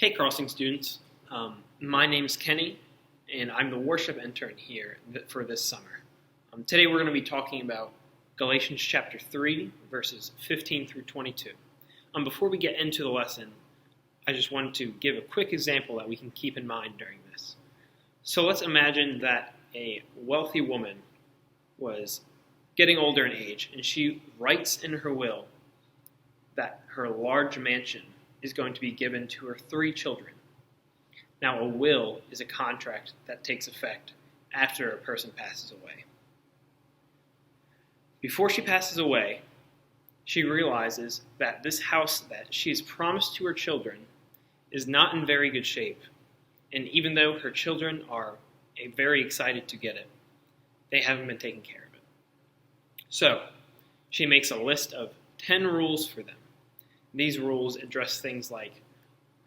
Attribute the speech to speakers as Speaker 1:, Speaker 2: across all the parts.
Speaker 1: Hey, Crossing students. My name's Kenny, and I'm the worship intern here for this summer. Today we're going to be talking about Galatians chapter 3, verses 15 through 22. Before we get into the lesson, I just wanted to give a quick example that we can keep in mind during this. So let's imagine that a wealthy woman was getting older in age, and she writes in her will that her large mansion is going to be given to her 3 children. Now, a will is a contract that takes effect after a person passes away. Before she passes away, she realizes that this house that she has promised to her children is not in very good shape. And even though her children are very excited to get it, they haven't been taking care of it. So, she makes a list of 10 rules for them. These rules address things like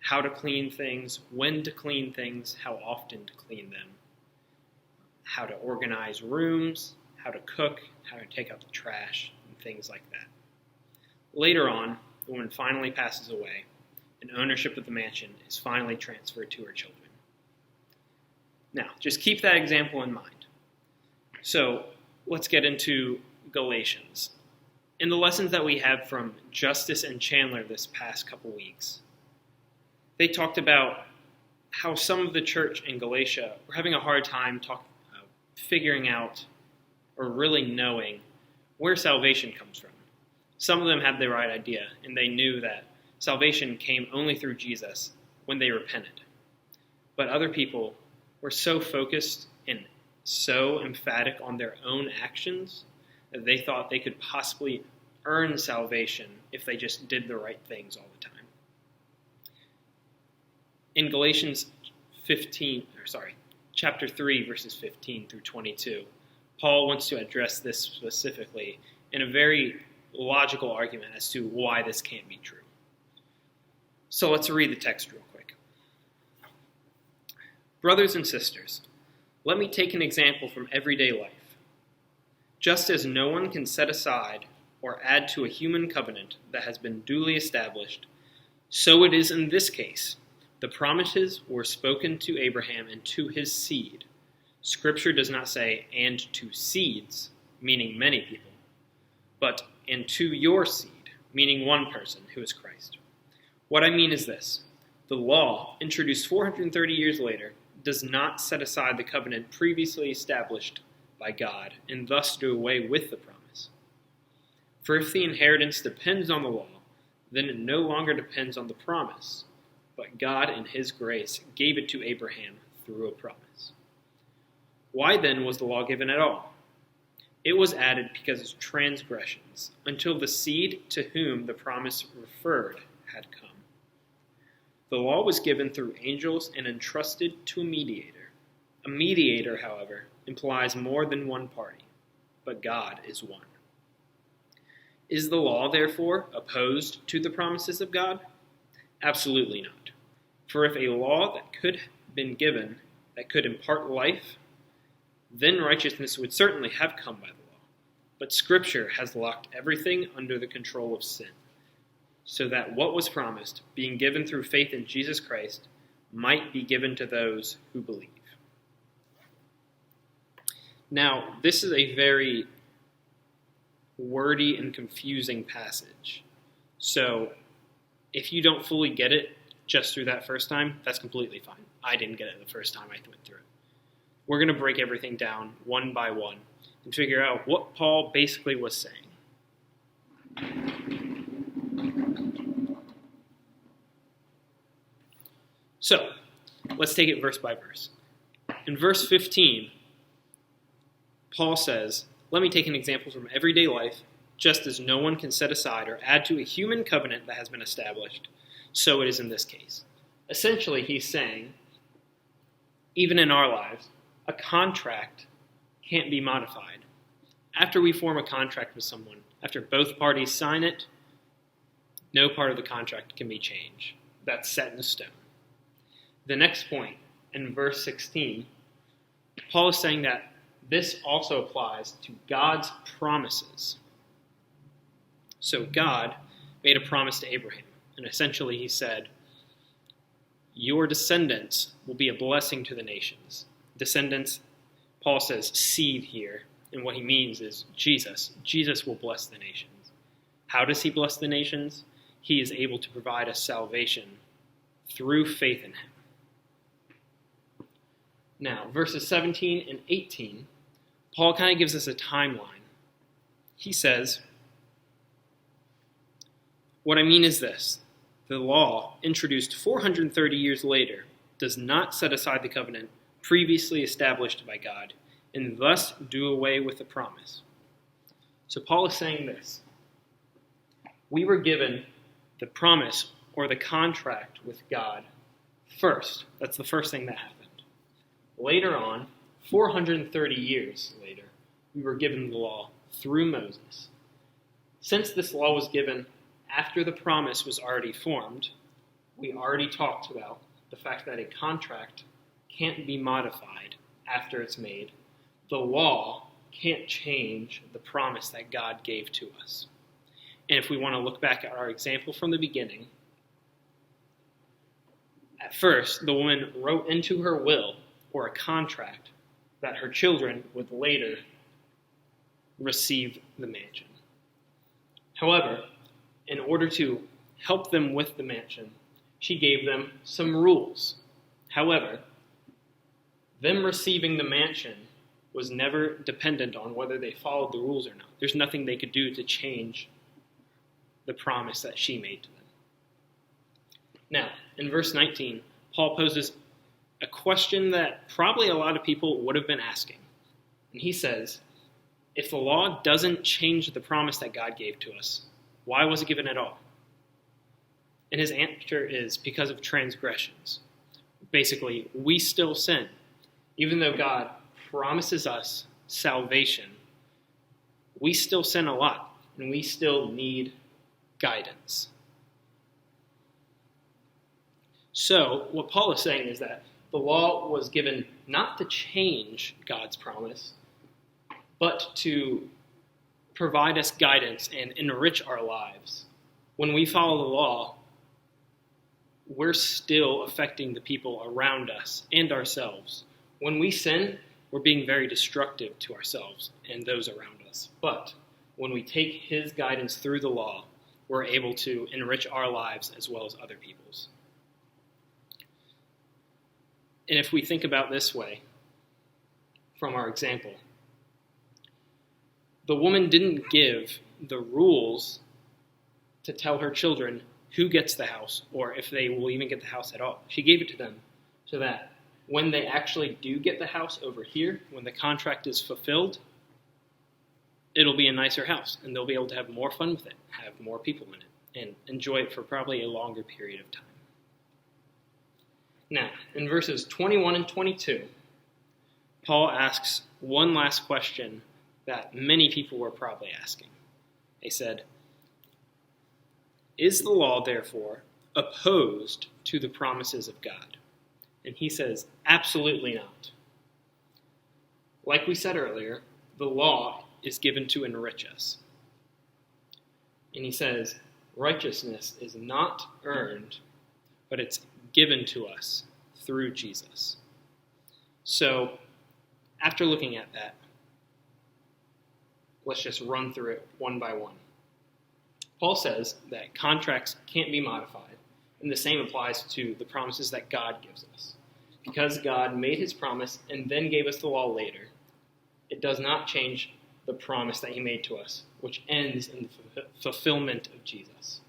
Speaker 1: how to clean things, when to clean things, how often to clean them, how to organize rooms, how to cook, how to take out the trash, and things like that. Later on, the woman finally passes away, and ownership of the mansion is finally transferred to her children. Now, just keep that example in mind. So, let's get into Galatians. In the lessons that we have from Justice and Chandler this past couple weeks, they talked about how some of the church in Galatia were having a hard time figuring out or really knowing where salvation comes from. Some of them had the right idea, and they knew that salvation came only through Jesus when they repented. But other people were so focused and so emphatic on their own actions that they thought they could possibly earn salvation if they just did the right things all the time. In Galatians chapter 3, verses 15 through 22, Paul wants to address this specifically in a very logical argument as to why this can't be true. So let's read the text real quick. Brothers and sisters, let me take an example from everyday life. Just as no one can set aside or add to a human covenant that has been duly established, so it is in this case. The promises were spoken to Abraham and to his seed. Scripture does not say, and to seeds, meaning many people, but and to your seed, meaning one person, who is Christ. What I mean is this. The law, introduced 430 years later, does not set aside the covenant previously established by God, and thus do away with the promise. For if the inheritance depends on the law, then it no longer depends on the promise, but God in his grace gave it to Abraham through a promise. Why then was the law given at all? It was added because of transgressions, until the seed to whom the promise referred had come. The law was given through angels and entrusted to a mediator. A mediator, however, implies more than one party, but God is one. Is the law, therefore, opposed to the promises of God? Absolutely not. For if a law that could have been given, that could impart life, then righteousness would certainly have come by the law. But Scripture has locked everything under the control of sin, so that what was promised, being given through faith in Jesus Christ, might be given to those who believe. Now, this is a very wordy and confusing passage. So, if you don't fully get it just through that first time, that's completely fine. I didn't get it the first time I went through it. We're going to break everything down one by one and figure out what Paul basically was saying. So, let's take it verse by verse. In verse 15, Paul says, let me take an example from everyday life. Just as no one can set aside or add to a human covenant that has been established, so it is in this case. Essentially, he's saying, even in our lives, a contract can't be modified. After we form a contract with someone, after both parties sign it, no part of the contract can be changed. That's set in stone. The next point, in verse 16, Paul is saying that this also applies to God's promises. So God made a promise to Abraham, and essentially he said, your descendants will be a blessing to the nations. Descendants, Paul says seed here, and what he means is Jesus. Jesus will bless the nations. How does he bless the nations? He is able to provide us salvation through faith in him. Now, verses 17 and 18, Paul kind of gives us a timeline. He says, "What I mean is this. The law, introduced 430 years later, does not set aside the covenant previously established by God, and thus do away with the promise." So Paul is saying this. We were given the promise or the contract with God first. That's the first thing that happened. Later on, 430 years later, we were given the law through Moses. Since this law was given after the promise was already formed, we already talked about the fact that a contract can't be modified after it's made. The law can't change the promise that God gave to us. And if we want to look back at our example from the beginning, at first, the woman wrote into her will or a contract that her children would later receive the mansion. However, in order to help them with the mansion, she gave them some rules. However, them receiving the mansion was never dependent on whether they followed the rules or not. There's nothing they could do to change the promise that she made to them. Now, in verse 19, Paul poses a question that probably a lot of people would have been asking. And he says, if the law doesn't change the promise that God gave to us, why was it given at all? And his answer is because of transgressions. Basically, we still sin. Even though God promises us salvation, we still sin a lot, and we still need guidance. So, what Paul is saying is that the law was given not to change God's promise, but to provide us guidance and enrich our lives. When we follow the law, we're still affecting the people around us and ourselves. When we sin, we're being very destructive to ourselves and those around us. But when we take his guidance through the law, we're able to enrich our lives as well as other people's. And if we think about this way, from our example, the woman didn't give the rules to tell her children who gets the house or if they will even get the house at all. She gave it to them so that when they actually do get the house over here, when the contract is fulfilled, it'll be a nicer house and they'll be able to have more fun with it, have more people in it, and enjoy it for probably a longer period of time. Now, in verses 21 and 22, Paul asks one last question that many people were probably asking. They said, "Is the law, therefore, opposed to the promises of God?" And he says, absolutely not. Like we said earlier, the law is given to enrich us. And he says, righteousness is not earned, but it's given to us through Jesus. So, after looking at that, let's just run through it one by one. Paul says that contracts can't be modified, and the same applies to the promises that God gives us. Because God made his promise and then gave us the law later, it does not change the promise that he made to us, which ends in the fulfillment of Jesus.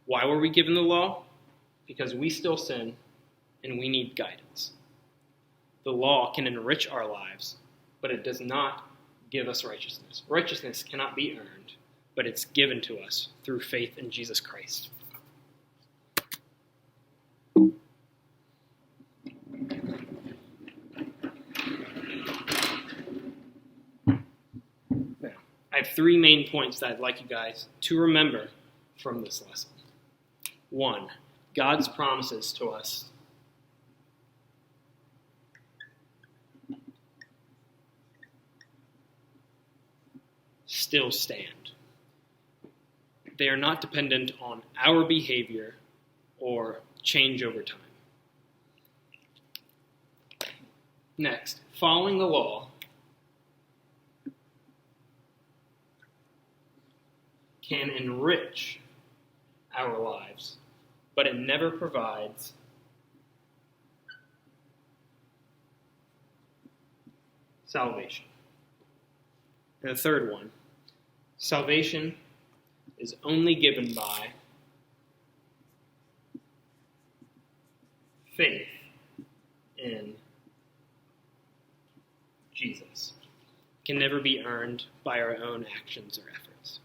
Speaker 1: Why were we given the law? Because we still sin and we need guidance. The law can enrich our lives, but it does not give us righteousness. Righteousness cannot be earned, but it's given to us through faith in Jesus Christ. Now, I have three main points that I'd like you guys to remember from this lesson. 1, God's promises to us still stand. They are not dependent on our behavior or change over time. Next, following the law can enrich our lives, but it never provides salvation. And the third one, salvation is only given by faith in Jesus. It can never be earned by our own actions or efforts.